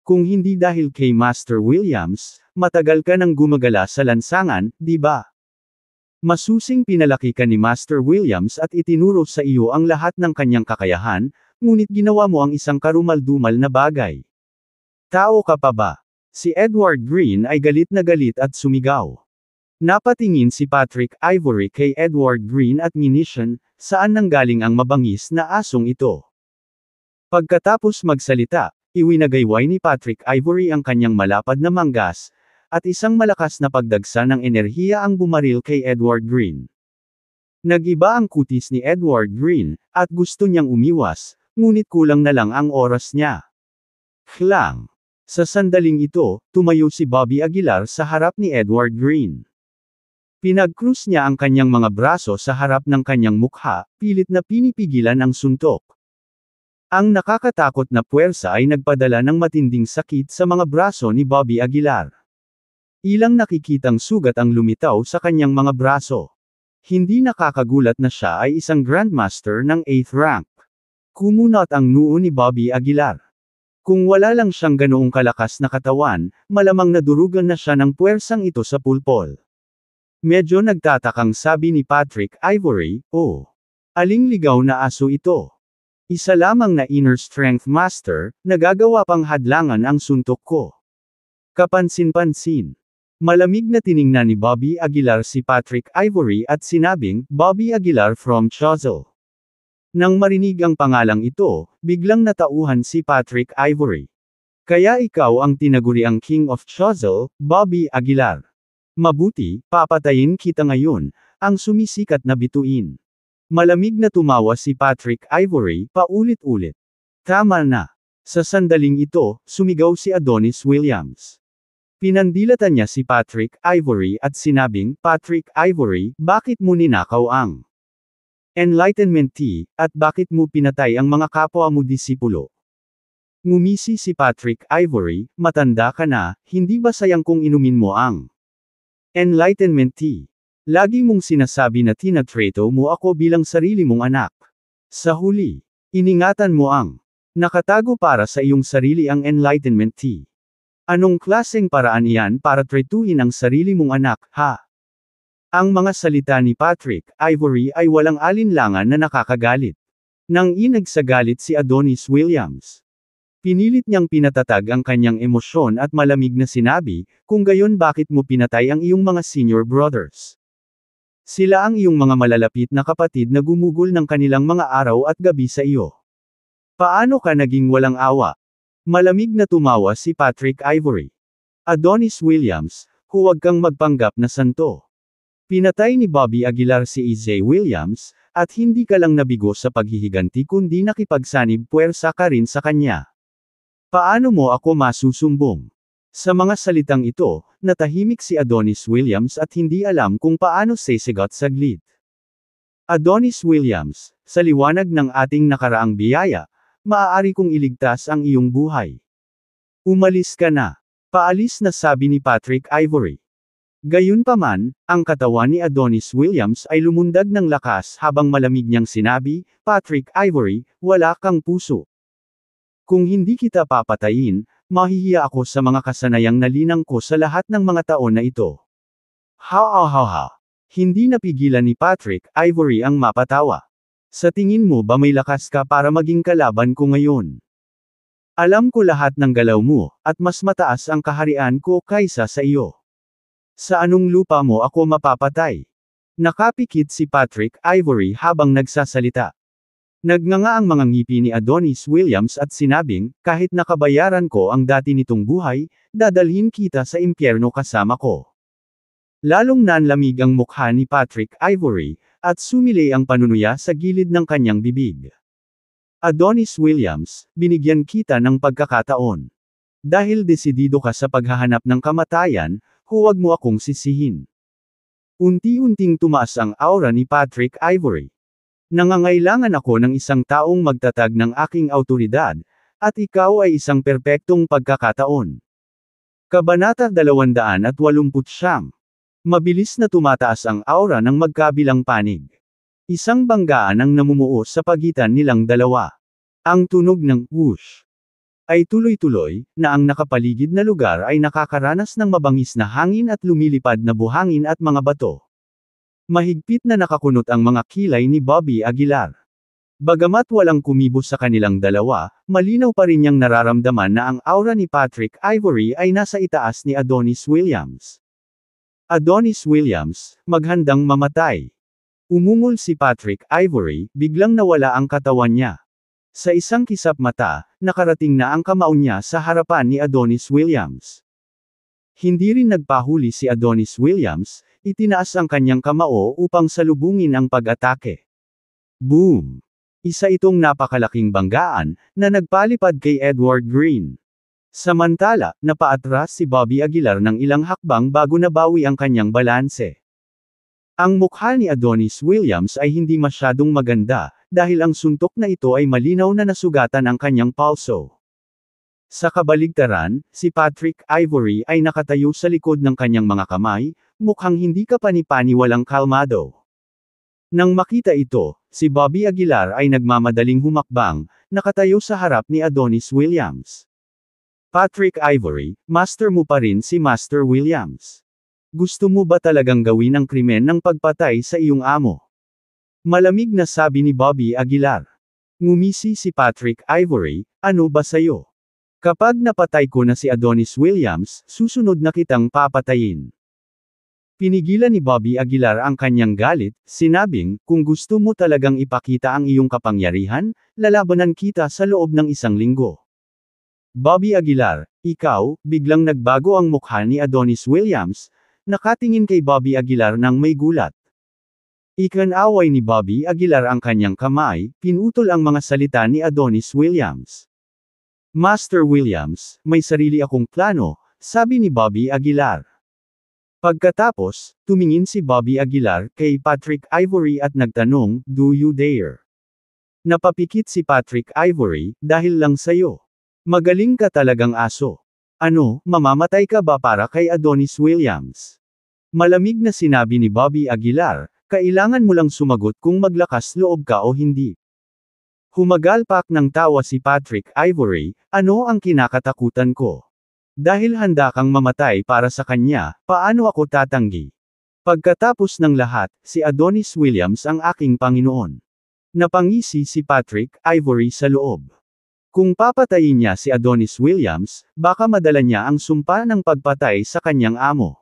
Kung hindi dahil kay Master Williams, matagal ka nang gumagala sa lansangan, di ba? Masusing pinalaki ka ni Master Williams at itinuro sa iyo ang lahat ng kanyang kakayahan, ngunit ginawa mo ang isang karumal-dumal na bagay. Tao ka pa ba? Si Edward Green ay galit na galit at sumigaw. Napatingin si Patrick Ivory kay Edward Green at nginisyon, saan nanggaling ang mabangis na asong ito? Pagkatapos magsalita, iwinagayway ni Patrick Ivory ang kanyang malapad na manggas, at isang malakas na pagdagsa ng enerhiya ang bumaril kay Edward Green. Nag-iba ang kutis ni Edward Green, at gusto niyang umiwas, ngunit kulang na lang ang oras niya. Klang! Sa sandaling ito, tumayo si Bobby Aguilar sa harap ni Edward Green. Pinag-krus niya ang kanyang mga braso sa harap ng kanyang mukha, pilit na pinipigilan ang suntok. Ang nakakatakot na puwersa ay nagpadala ng matinding sakit sa mga braso ni Bobby Aguilar. Ilang nakikitang sugat ang lumitaw sa kanyang mga braso. Hindi nakakagulat na siya ay isang Grandmaster ng 8th rank. Kumunot ang noo ni Bobby Aguilar. Kung wala lang siyang ganoong kalakas na katawan, malamang nadurugan na siya ng puwersang ito sa pulpol. Medyo nagtatakang sabi ni Patrick Ivory, oh. Aling ligaw na aso ito? Isa lamang na inner strength master, nagagawa pang hadlangan ang suntok ko. Kapansin-pansin. Malamig na tiningnan ni Bobby Aguilar si Patrick Ivory at sinabing, Bobby Aguilar from Choiseul. Nang marinig ang pangalang ito, biglang natauhan si Patrick Ivory. Kaya ikaw ang tinaguriang King of Choiseul, Bobby Aguilar. Mabuti, papatayin kita ngayon, ang sumisikat na bituin. Malamig na tumawa si Patrick Ivory, paulit-ulit. Tama na. Sa sandaling ito, sumigaw si Adonis Williams. Pinandilatan niya si Patrick Ivory at sinabing, Patrick Ivory, bakit mo ninakaw ang Enlightenment Tea, at bakit mo pinatay ang mga kapwa mo disipulo? Ngumisi si Patrick Ivory, matanda ka na, hindi ba sayang kung inumin mo ang Enlightenment Tea? Lagi mong sinasabi na tinatrato mo ako bilang sarili mong anak. Sa huli, iningatan mo ang nakatago para sa iyong sarili ang Enlightenment Tea. Anong klaseng paraan iyan para tretuhin ang sarili mong anak, ha? Ang mga salita ni Patrick Ivory ay walang alinlangan na nakakagalit. Nang inagsagalit si Adonis Williams. Pinilit niyang pinatatag ang kanyang emosyon at malamig na sinabi, kung gayon bakit mo pinatay ang iyong mga senior brothers? Sila ang iyong mga malalapit na kapatid na gumugol ng kanilang mga araw at gabi sa iyo. Paano ka naging walang awa? Malamig na tumawa si Patrick Ivory. Adonis Williams, huwag kang magpanggap na santo. Pinatay ni Bobby Aguilar si EJ Williams, at hindi ka lang nabigo sa paghihiganti kundi nakipagsanib puwersa ka rin sa kanya. Paano mo ako masusumbong? Sa mga salitang ito, natahimik si Adonis Williams at hindi alam kung paano sisigot saglit. Adonis Williams, sa liwanag ng ating nakaraang biyaya, maaari kong iligtas ang iyong buhay. Umalis ka na. Paalis na sabi ni Patrick Ivory. Gayunpaman, ang katawan ni Adonis Williams ay lumundag ng lakas habang malamig niyang sinabi, Patrick Ivory, wala kang puso. Kung hindi kita papatayin, mahihiya ako sa mga kasanayang nalinang ko sa lahat ng mga taon na ito. Ha. Hindi napigilan ni Patrick Ivory ang mapatawa. Sa tingin mo ba may lakas ka para maging kalaban ko ngayon? Alam ko lahat ng galaw mo, at mas mataas ang kaharian ko kaysa sa iyo. Sa anong lupa mo ako mapapatay? Nakapikit si Patrick Ivory habang nagsasalita. Nagnganga ang mga ngipi ni Adonis Williams at sinabing, kahit nakabayaran ko ang dati nitong buhay, dadalhin kita sa impyerno kasama ko. Lalong nanlamig ang mukha ni Patrick Ivory, at sumilay ang panunuya sa gilid ng kanyang bibig. Adonis Williams, binigyan kita ng pagkakataon. Dahil desidido ka sa paghahanap ng kamatayan, huwag mo akong sisihin. Unti-unting tumaas ang aura ni Patrick Ivory. Nangangailangan ako ng isang taong magtatag ng aking awtoridad, at ikaw ay isang perpektong pagkakataon. Kabanata 289. Mabilis na tumataas ang aura ng magkabilang panig. Isang banggaan ang namumuo sa pagitan nilang dalawa. Ang tunog ng whoosh ay tuloy-tuloy, na ang nakapaligid na lugar ay nakakaranas ng mabangis na hangin at lumilipad na buhangin at mga bato. Mahigpit na nakakunot ang mga kilay ni Bobby Aguilar. Bagamat walang kumibo sa kanilang dalawa, malinaw pa rin niyang nararamdaman na ang aura ni Patrick Ivory ay nasa itaas ni Adonis Williams. Adonis Williams, maghandang mamatay. Umungol si Patrick Ivory, biglang nawala ang katawan niya. Sa isang kisap mata, nakarating na ang kamao niya sa harapan ni Adonis Williams. Hindi rin nagpahuli si Adonis Williams, itinaas ang kanyang kamao upang salubungin ang pag-atake. Boom! Isa itong napakalaking banggaan, na nagpalipad kay Edward Green. Samantala, napaatras si Bobby Aguilar ng ilang hakbang bago nabawi ang kanyang balanse. Ang mukha ni Adonis Williams ay hindi masyadong maganda, dahil ang suntok na ito ay malinaw na nasugatan ang kanyang palso. Sa kabaligtaran, si Patrick Ivory ay nakatayo sa likod ng kanyang mga kamay, mukhang hindi kapani-paniwalang kalmado. Nang makita ito, si Bobby Aguilar ay nagmamadaling humakbang, nakatayo sa harap ni Adonis Williams. Patrick Ivory, master mo pa rin si Master Williams. Gusto mo ba talagang gawin ang krimen ng pagpatay sa iyong amo? Malamig na sabi ni Bobby Aguilar. Ngumisi si Patrick Ivory, ano ba sayo? Kapag napatay ko na si Adonis Williams, susunod na kitang papatayin. Pinigilan ni Bobby Aguilar ang kanyang galit, sinabing, kung gusto mo talagang ipakita ang iyong kapangyarihan, lalabanan kita sa loob ng 1 linggo. Bobby Aguilar, ikaw, biglang nagbago ang mukha ni Adonis Williams, nakatingin kay Bobby Aguilar nang may gulat. Ikinaway ni Bobby Aguilar ang kanyang kamay, pinutol ang mga salita ni Adonis Williams. Master Williams, may sarili akong plano, sabi ni Bobby Aguilar. Pagkatapos, tumingin si Bobby Aguilar kay Patrick Ivory at nagtanong, do you dare? Napapikit si Patrick Ivory, dahil lang sayo. Magaling ka talagang aso. Ano, mamamatay ka ba para kay Adonis Williams? Malamig na sinabi ni Bobby Aguilar, kailangan mo lang sumagot kung maglakas loob ka o hindi. Humagalpak ng tawa si Patrick Ivory, ano ang kinakatakutan ko? Dahil handa kang mamatay para sa kanya, paano ako tatanggi? Pagkatapos ng lahat, si Adonis Williams ang aking Panginoon. Napangisi si Patrick Ivory sa loob. Kung papatayin niya si Adonis Williams, baka madala niya ang sumpa ng pagpatay sa kanyang amo.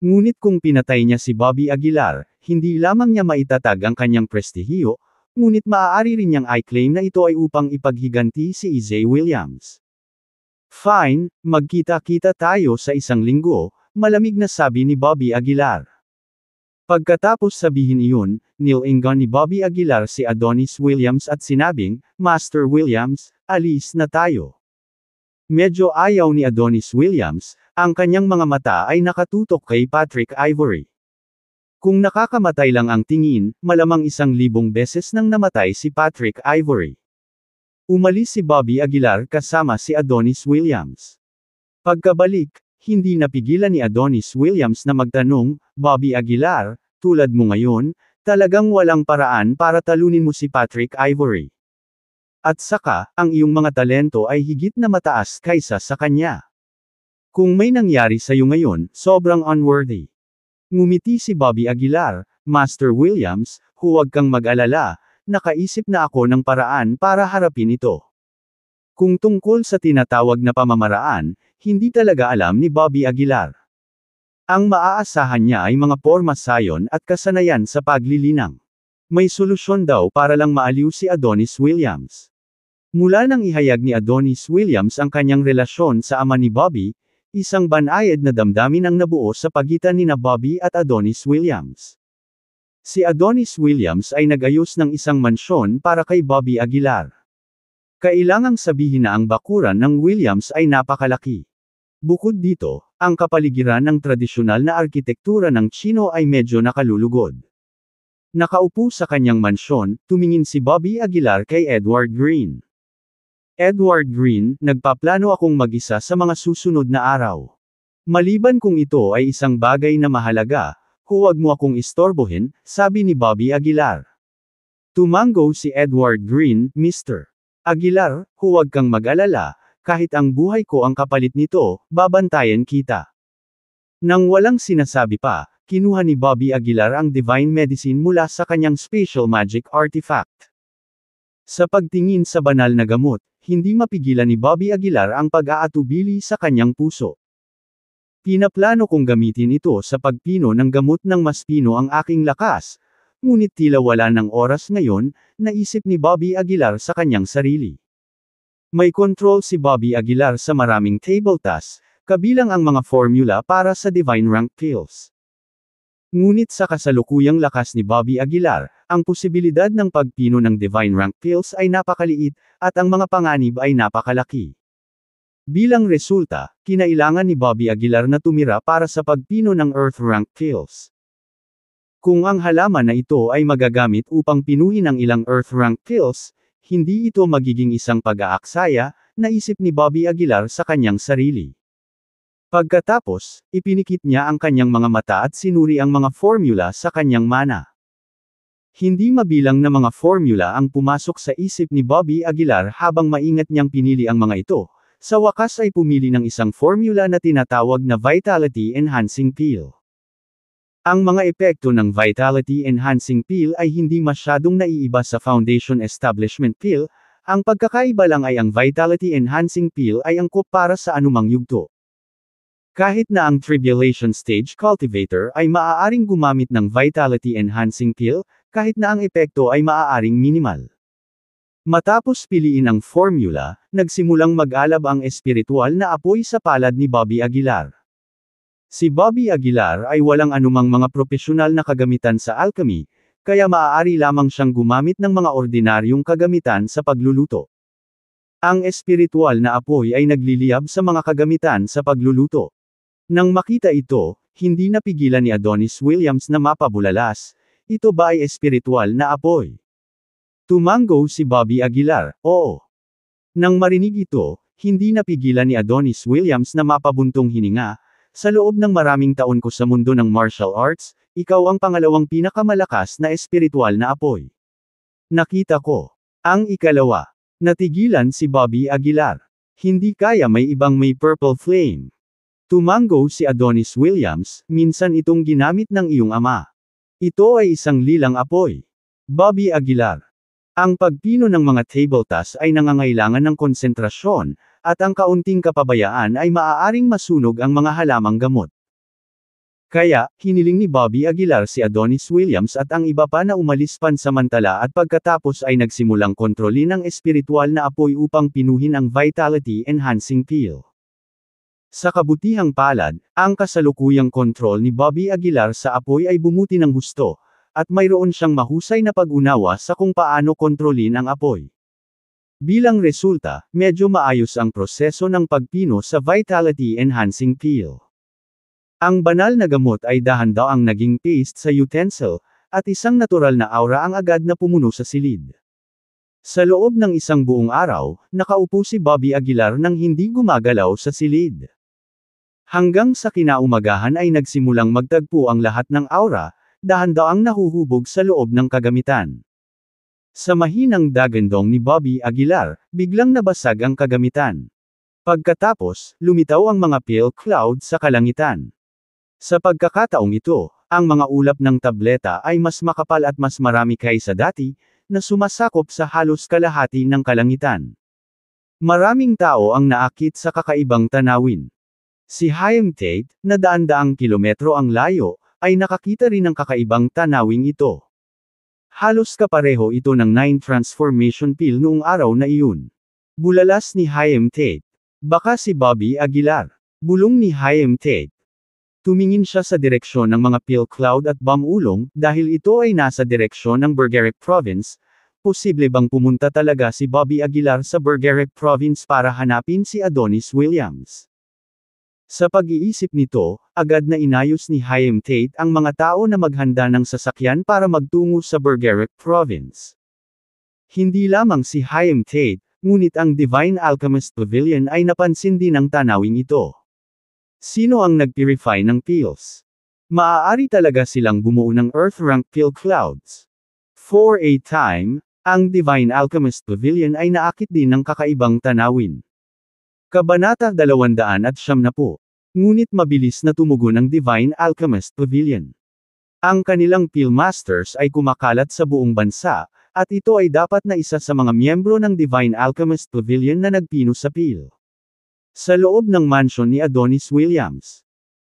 Ngunit kung pinatay niya si Bobby Aguilar, hindi lamang niya maitatag ang kanyang prestihiyo, ngunit maaari rin niyang i-claim na ito ay upang ipaghiganti si Izzy Williams. Fine, magkita-kita tayo sa 1 linggo, malamig na sabi ni Bobby Aguilar. Pagkatapos sabihin iyon, nilingan ni Bobby Aguilar si Adonis Williams at sinabing, Master Williams, alis na tayo. Medyo ayaw ni Adonis Williams, ang kanyang mga mata ay nakatutok kay Patrick Ivory. Kung nakakamatay lang ang tingin, malamang 1,000 beses nang namatay si Patrick Ivory. Umalis si Bobby Aguilar kasama si Adonis Williams. Pagkabalik, hindi napigilan ni Adonis Williams na magtanong, Bobby Aguilar, tulad mo ngayon, talagang walang paraan para talunin mo si Patrick Ivory. At saka, ang iyong mga talento ay higit na mataas kaysa sa kanya. Kung may nangyari sa iyo ngayon, sobrang unworthy. Ngumiti si Bobby Aguilar, Master Williams, huwag kang mag-alala, nakaisip na ako ng paraan para harapin ito. Kung tungkol sa tinatawag na pamamaraan, hindi talaga alam ni Bobby Aguilar. Ang maaasahan niya ay mga porma sayon at kasanayan sa paglilinang. May solusyon daw para lang maaliw si Adonis Williams. Mula nang ihayag ni Adonis Williams ang kanyang relasyon sa ama ni Bobby, isang banayad na damdamin ang nabuo sa pagitan nina Bobby at Adonis Williams. Si Adonis Williams ay nag-ayos ng isang mansyon para kay Bobby Aguilar. Kailangang sabihin na ang bakuran ng Williams ay napakalaki. Bukod dito, ang kapaligiran ng tradisyonal na arkitektura ng Chino ay medyo nakalulugod. Nakaupo sa kanyang mansyon, tumingin si Bobby Aguilar kay Edward Green. Edward Green, nagpaplano akong mag-isa sa mga susunod na araw. Maliban kung ito ay isang bagay na mahalaga, huwag mo akong istorbohin, sabi ni Bobby Aguilar. Tumango si Edward Green, Mr. Aguilar, huwag kang mag-alala, kahit ang buhay ko ang kapalit nito, babantayan kita. Nang walang sinasabi pa, kinuha ni Bobby Aguilar ang Divine Medicine mula sa kanyang special magic artifact. Sa pagtingin sa banal na gamot, hindi mapigilan ni Bobby Aguilar ang pag-aatubili sa kanyang puso. Pinaplano kong gamitin ito sa pagpino ng gamot ng mas pino ang aking lakas, ngunit tila wala ng oras ngayon, naisip ni Bobby Aguilar sa kanyang sarili. May control si Bobby Aguilar sa maraming table tasks, kabilang ang mga formula para sa Divine Rank Pills. Ngunit sa kasalukuyang lakas ni Bobby Aguilar, ang posibilidad ng pagpino ng Divine Rank Pills ay napakaliit, at ang mga panganib ay napakalaki. Bilang resulta, kinailangan ni Bobby Aguilar na tumira para sa pagpino ng Earth Rank Pills. Kung ang halaman na ito ay magagamit upang pinuhin ang ilang Earth Rank Pills, hindi ito magiging isang pag-aaksaya, naisip ni Bobby Aguilar sa kanyang sarili. Pagkatapos, ipinikit niya ang kanyang mga mata at sinuri ang mga formula sa kanyang mana. Hindi mabilang na mga formula ang pumasok sa isip ni Bobby Aguilar habang maingat niyang pinili ang mga ito. Sa wakas ay pumili ng isang formula na tinatawag na Vitality Enhancing Pill. Ang mga epekto ng Vitality Enhancing Peel ay hindi masyadong naiiba sa Foundation Establishment Peel, ang pagkakaiba lang ay ang Vitality Enhancing Peel ay angkop para sa anumang yugto. Kahit na ang Tribulation Stage Cultivator ay maaaring gumamit ng Vitality Enhancing Peel, kahit na ang epekto ay maaaring minimal. Matapos piliin ang formula, nagsimulang mag-alab ang espiritual na apoy sa palad ni Bobby Aguilar. Si Bobby Aguilar ay walang anumang mga propesyonal na kagamitan sa alchemy, kaya maaari lamang siyang gumamit ng mga ordinaryong kagamitan sa pagluluto. Ang espiritual na apoy ay nagliliyab sa mga kagamitan sa pagluluto. Nang makita ito, hindi napigilan ni Adonis Williams na mapabulalas, ito ba ay espiritual na apoy? Tumango si Bobby Aguilar, oo. Nang marinig ito, hindi napigilan ni Adonis Williams na mapabuntong hininga. Sa loob ng maraming taon ko sa mundo ng martial arts, ikaw ang pangalawang pinakamalakas na espiritual na apoy. Nakita ko. Ang ikalawa. Natigilan si Bobby Aguilar. Hindi kaya may ibang may purple flame. Tumango si Adonis Williams, minsan itong ginamit ng iyong ama. Ito ay isang lilang apoy. Bobby Aguilar. Ang pagpino ng mga table tas ay nangangailangan ng konsentrasyon, at ang kaunting kapabayaan ay maaaring masunog ang mga halamang gamot. Kaya, hiniling ni Bobby Aguilar si Adonis Williams at ang iba pa na umalis pansamantala at pagkatapos ay nagsimulang kontrolin ang espiritual na apoy upang pinuhin ang Vitality Enhancing Peel. Sa kabutihang palad, ang kasalukuyang kontrol ni Bobby Aguilar sa apoy ay bumuti ng husto, at mayroon siyang mahusay na pag-unawa sa kung paano kontrolin ang apoy. Bilang resulta, medyo maayos ang proseso ng pagpino sa Vitality Enhancing Peel. Ang banal na gamot ay dahan-daang naging paste sa utensil, at isang natural na aura ang agad na pumuno sa silid. Sa loob ng isang buong araw, nakaupo si Bobby Aguilar nang hindi gumagalaw sa silid. Hanggang sa kinaumagahan ay nagsimulang magtagpo ang lahat ng aura, dahan-daang nahuhubog sa loob ng kagamitan. Sa mahinang dagandong ni Bobby Aguilar, biglang nabasag ang kagamitan. Pagkatapos, lumitaw ang mga pale cloud sa kalangitan. Sa pagkakataong ito, ang mga ulap ng tableta ay mas makapal at mas marami kaysa dati, na sumasakop sa halos kalahati ng kalangitan. Maraming tao ang naakit sa kakaibang tanawin. Si Chaim Tate, na daan-daang kilometro ang layo, ay nakakita rin ng kakaibang tanawing ito. Halos kapareho ito ng 9 Transformation Peel noong araw na iyon. Bulalas ni Chaim Tate. Baka si Bobby Aguilar. Bulong ni Chaim Tate. Tumingin siya sa direksyon ng mga peel cloud at bomb ulong, dahil ito ay nasa direksyon ng Bergerac Province. Posible bang pumunta talaga si Bobby Aguilar sa Bergerac Province para hanapin si Adonis Williams? Sa pag-iisip nito, agad na inayos ni Chaim Tate ang mga tao na maghanda ng sasakyan para magtungo sa Bergerac Province. Hindi lamang si Chaim Tate, ngunit ang Divine Alchemist Pavilion ay napansin din ng tanawing ito. Sino ang nag-purify ng peels? Maaari talaga silang bumuo ng Earth-rank peel clouds. For a time, ang Divine Alchemist Pavilion ay naakit din ng kakaibang tanawin. Kabanata 270. Ngunit mabilis na tumugon ang Divine Alchemist Pavilion. Ang kanilang Peel Masters ay kumakalat sa buong bansa, at ito ay dapat na isa sa mga miyembro ng Divine Alchemist Pavilion na nagpino sa peel. Sa loob ng mansyon ni Adonis Williams.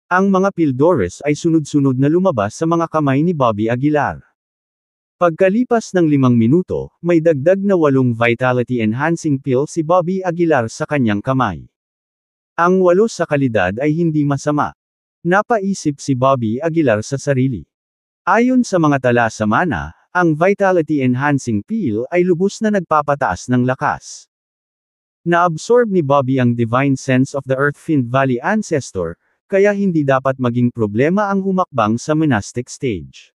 Ang mga Pildores ay sunod-sunod na lumabas sa mga kamay ni Bobby Aguilar. Pagkalipas ng 5 minuto, may dagdag na 8 Vitality Enhancing Peel si Bobby Aguilar sa kanyang kamay. Ang 8 sa kalidad ay hindi masama. Napaisip si Bobby Aguilar sa sarili. Ayon sa mga tala sa mana, ang Vitality Enhancing Peel ay lubos na nagpapataas ng lakas. Naabsorb ni Bobby ang Divine Sense of the Earthfiend Valley Ancestor, kaya hindi dapat maging problema ang humakbang sa monastic stage.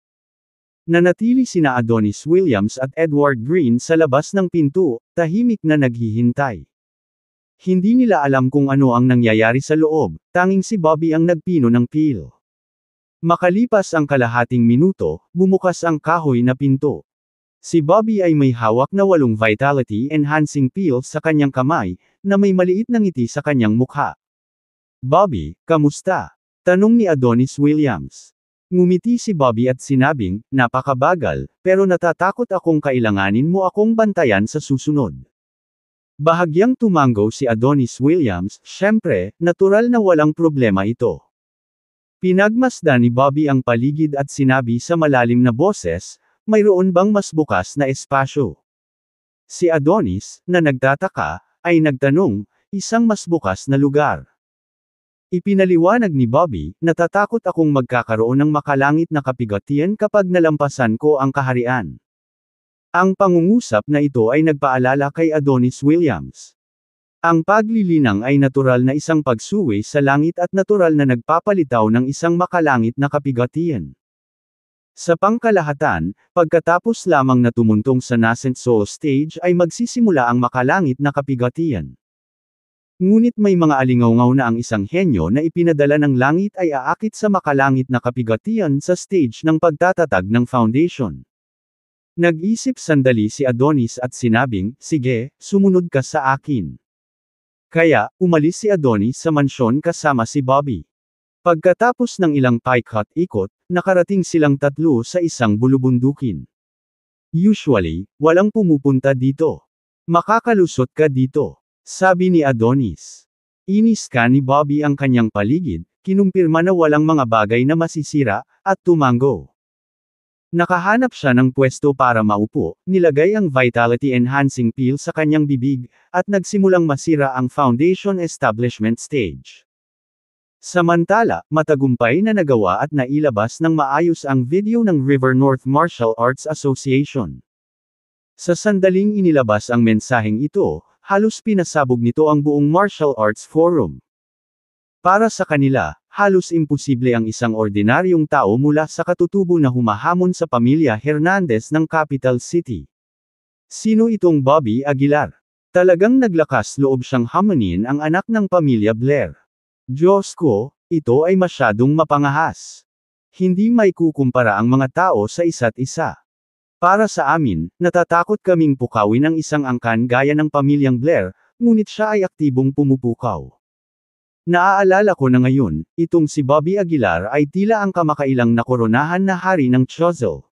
Nanatili sina Adonis Williams at Edward Green sa labas ng pinto, tahimik na naghihintay. Hindi nila alam kung ano ang nangyayari sa loob, tanging si Bobby ang nagpino ng peel. Makalipas ang kalahating minuto, bumukas ang kahoy na pinto. Si Bobby ay may hawak na 8 Vitality Enhancing Peel sa kanyang kamay, na may maliit na ngiti sa kanyang mukha. Bobby, kamusta? Tanong ni Adonis Williams. Ngumiti si Bobby at sinabing, napakabagal, pero natatakot akong kailanganin mo akong bantayan sa susunod. Bahagyang tumango si Adonis Williams, syempre, natural na walang problema ito. Pinagmasdan ni Bobby ang paligid at sinabi sa malalim na boses, mayroon bang mas bukas na espasyo? Si Adonis, na nagtataka, ay nagtanong, isang mas bukas na lugar. Ipinaliwanag ni Bobby, natatakot akong magkakaroon ng makalangit na kapigatian kapag nalampasan ko ang kaharian. Ang pangungusap na ito ay nagpaalala kay Adonis Williams. Ang paglilinang ay natural na isang pagsuwi sa langit at natural na nagpapalitaw ng isang makalangit na kapigatian. Sa pangkalahatan, pagkatapos lamang na tumuntong sa nascent soul stage ay magsisimula ang makalangit na kapigatian. Ngunit may mga alingawngaw na ang isang henyo na ipinadala ng langit ay aakit sa makalangit na kapigatian sa stage ng pagtatatag ng foundation. Nag-isip sandali si Adonis at sinabing, sige, sumunod ka sa akin. Kaya, umalis si Adonis sa mansyon kasama si Bobby. Pagkatapos ng ilang paikot-ikot, nakarating silang tatlo sa isang bulubundukin. Usually, walang pumupunta dito. Makakalusot ka dito. Sabi ni Adonis. Inis ka ni Bobby ang kanyang paligid, kinumpirma na walang mga bagay na masisira, at tumango. Nakahanap siya ng pwesto para maupo, nilagay ang vitality-enhancing pill sa kanyang bibig, at nagsimulang masira ang foundation establishment stage. Samantala, matagumpay na nagawa at nailabas ng maayos ang video ng River North Martial Arts Association. Sa sandaling inilabas ang mensaheng ito, halos pinasabog nito ang buong martial arts forum. Para sa kanila, halos imposible ang isang ordinaryong tao mula sa katutubo na humahamon sa pamilya Hernandez ng Capital City. Sino itong Bobby Aguilar? Talagang naglakas loob siyang hamonin ang anak ng pamilya Blair. Diyos ko, ito ay masyadong mapangahas. Hindi may kukumpara ang mga tao sa isa't isa. Para sa amin, natatakot kaming pukawin ang isang angkan gaya ng pamilyang Blair, ngunit siya ay aktibong pumupukaw. Naaalala ko na ngayon, itong si Bobby Aguilar ay tila ang kamakailang nakoronahan na hari ng Choiseul.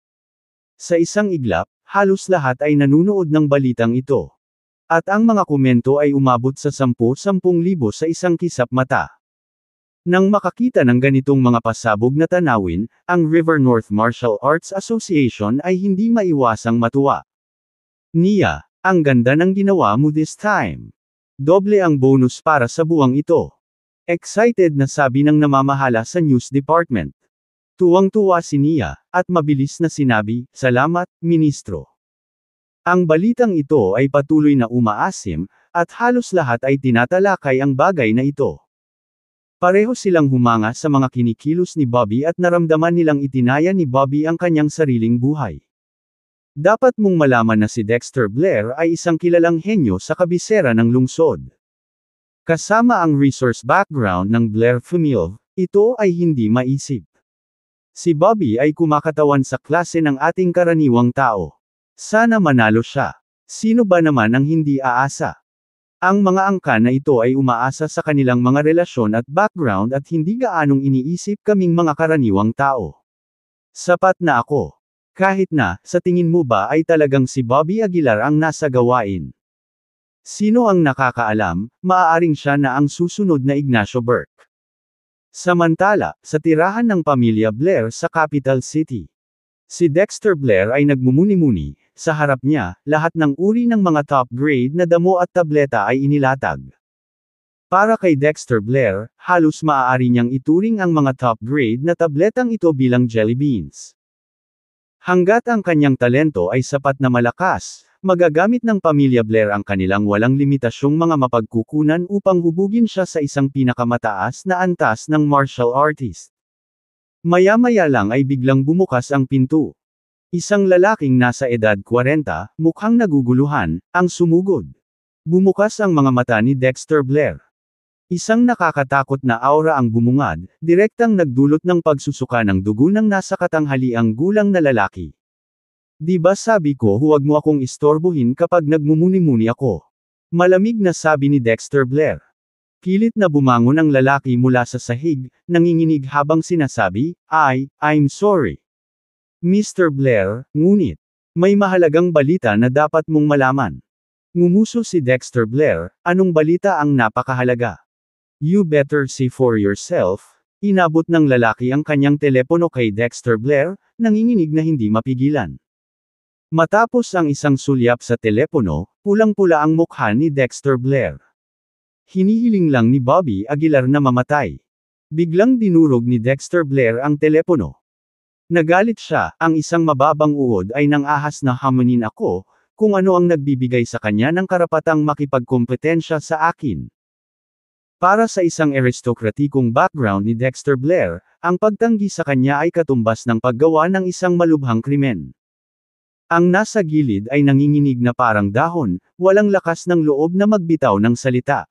Sa isang iglap, halos lahat ay nanunood ng balitang ito. At ang mga komento ay umabot sa 10,000 sa isang kisap mata. Nang makakita ng ganitong mga pasabog na tanawin, ang River North Martial Arts Association ay hindi maiwasang matuwa. Nia, ang ganda ng ginawa mo this time. Doble ang bonus para sa buwang ito. Excited na sabi ng namamahala sa news department. Tuwang-tuwa si Nia, at mabilis na sinabi, salamat, Ministro. Ang balitang ito ay patuloy na umaasim, at halos lahat ay tinatalakay ang bagay na ito. Pareho silang humanga sa mga kinikilos ni Bobby at naramdaman nilang itinaya ni Bobby ang kanyang sariling buhay. Dapat mong malaman na si Dexter Blair ay isang kilalang henyo sa kabisera ng lungsod. Kasama ang resource background ng Blair family, ito ay hindi maisip. Si Bobby ay kumakatawan sa klase ng ating karaniwang tao. Sana manalo siya. Sino ba naman ang hindi aasa? Ang mga angkan na ito ay umaasa sa kanilang mga relasyon at background at hindi gaanong iniisip kaming mga karaniwang tao. Sapat na ako. Kahit na, sa tingin mo ba ay talagang si Bobby Aguilar ang nasa gawain? Sino ang nakakaalam, maaaring siya na ang susunod na Ignacio Burke. Samantala, sa tirahan ng pamilya Blair sa Capital City. Si Dexter Blair ay nagmumuni-muni, sa harap niya, lahat ng uri ng mga top-grade na damo at tableta ay inilatag. Para kay Dexter Blair, halos maaari niyang ituring ang mga top-grade na tabletang ito bilang jelly beans. Hanggat ang kanyang talento ay sapat na malakas, magagamit ng pamilya Blair ang kanilang walang limitasyong mga mapagkukunan upang hubugin siya sa isang pinakamataas na antas ng martial artist. Maya-maya lang ay biglang bumukas ang pinto. Isang lalaking nasa edad 40, mukhang naguguluhan, ang sumugod. Bumukas ang mga mata ni Dexter Blair. Isang nakakatakot na aura ang bumungad, direktang nagdulot ng pagsusuka ng dugo ng nasa katanghaliang gulang na lalaki. Di ba sabi ko huwag mo akong istorbohin kapag nagmumuni-muni ako? Malamig na sabi ni Dexter Blair. Pilit na bumangon ang lalaki mula sa sahig, nanginginig habang sinasabi, I'm sorry. Mr. Blair, ngunit, may mahalagang balita na dapat mong malaman. Ngumuso si Dexter Blair, anong balita ang napakahalaga? You better see for yourself. Inabot ng lalaki ang kanyang telepono kay Dexter Blair, nanginginig na hindi mapigilan. Matapos ang isang sulyap sa telepono, pulang-pula ang mukha ni Dexter Blair. Hinihiling lang ni Bobby Aguilar na mamatay. Biglang dinurog ni Dexter Blair ang telepono. Nagalit siya, ang isang mababang uod ay nang-ahas na hamunin ako, kung ano ang nagbibigay sa kanya ng karapatang makipagkompetensya sa akin. Para sa isang aristokratikong background ni Dexter Blair, ang pagtanggi sa kanya ay katumbas ng paggawa ng isang malubhang krimen. Ang nasa gilid ay nanginginig na parang dahon, walang lakas ng loob na magbitaw ng salita.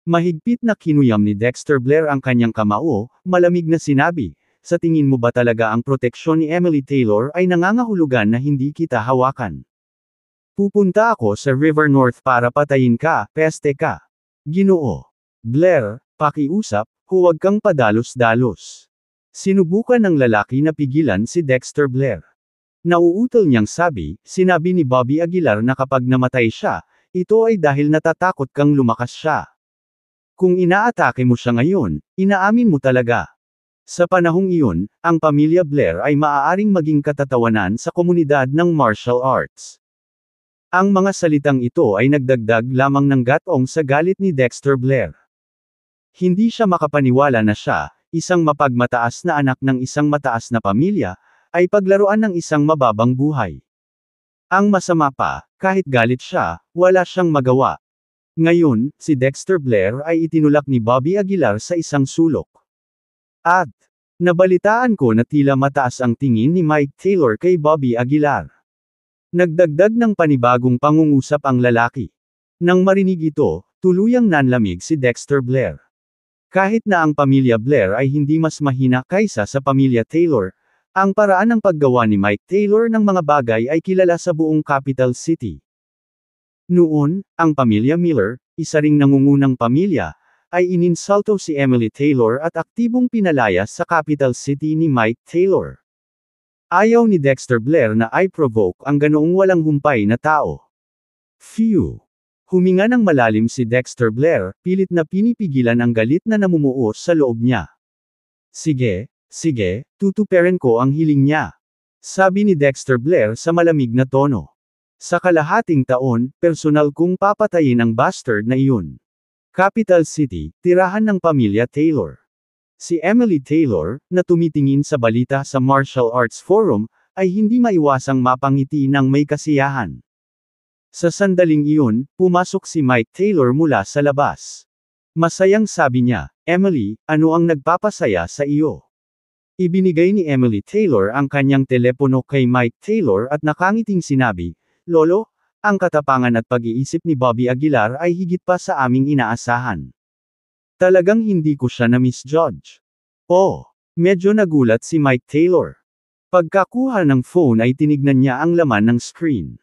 Mahigpit na kinuyam ni Dexter Blair ang kanyang kamao, malamig na sinabi, sa tingin mo ba talaga ang proteksyon ni Emily Taylor ay nangangahulugan na hindi kita hawakan? Pupunta ako sa River North para patayin ka, peste ka. Ginoo. Blair, pakiusap, huwag kang padalos-dalos. Sinubukan ng lalaki na pigilan si Dexter Blair. Nauutal niyang sinabi ni Bobby Aguilar na kapag namatay siya, ito ay dahil natatakot kang lumakas siya. Kung inaatake mo siya ngayon, inaamin mo talaga. Sa panahong iyon, ang pamilya Blair ay maaaring maging katatawanan sa komunidad ng martial arts. Ang mga salitang ito ay nagdagdag lamang ng gatong sa galit ni Dexter Blair. Hindi siya makapaniwala na siya, isang mapagmataas na anak ng isang mataas na pamilya, ay paglaruan ng isang mababang buhay. Ang masama pa, kahit galit siya, wala siyang magawa. Ngayon, si Dexter Blair ay itinulak ni Bobby Aguilar sa isang sulok. At, nabalitaan ko na tila mataas ang tingin ni Mike Taylor kay Bobby Aguilar. Nagdagdag ng panibagong pangungusap ang lalaki. Nang marinig ito, tuluyang nanlamig si Dexter Blair. Kahit na ang pamilya Blair ay hindi mas mahina kaysa sa pamilya Taylor, ang paraan ng paggawa ni Mike Taylor ng mga bagay ay kilala sa buong capital city. Noon, ang pamilya Miller, isa ring nangungunang pamilya, ay ininsulto si Emily Taylor at aktibong pinalayas sa capital city ni Mike Taylor. Ayaw ni Dexter Blair na i-provoke ang ganoong walang humpay na tao. Phew! Huminga ng malalim si Dexter Blair, pilit na pinipigilan ang galit na namumuo sa loob niya. Sige, tutuperin ko ang hiling niya. Sabi ni Dexter Blair sa malamig na tono. Sa kalahating taon, personal kong papatayin ang bastard na iyon. Capital City, tirahan ng pamilya Taylor. Si Emily Taylor, na tumitingin sa balita sa Martial Arts Forum, ay hindi maiwasang mapangiti ng may kasiyahan. Sa sandaling iyon, pumasok si Mike Taylor mula sa labas. Masayang sabi niya, Emily, ano ang nagpapasaya sa iyo? Ibinigay ni Emily Taylor ang kanyang telepono kay Mike Taylor at nakangiting sinabi, Lolo, ang katapangan at pag-iisip ni Bobby Aguilar ay higit pa sa aming inaasahan. Talagang hindi ko siya na-misjudge. Oh, medyo nagulat si Mike Taylor. Pagkakuha ng phone ay tinignan niya ang laman ng screen.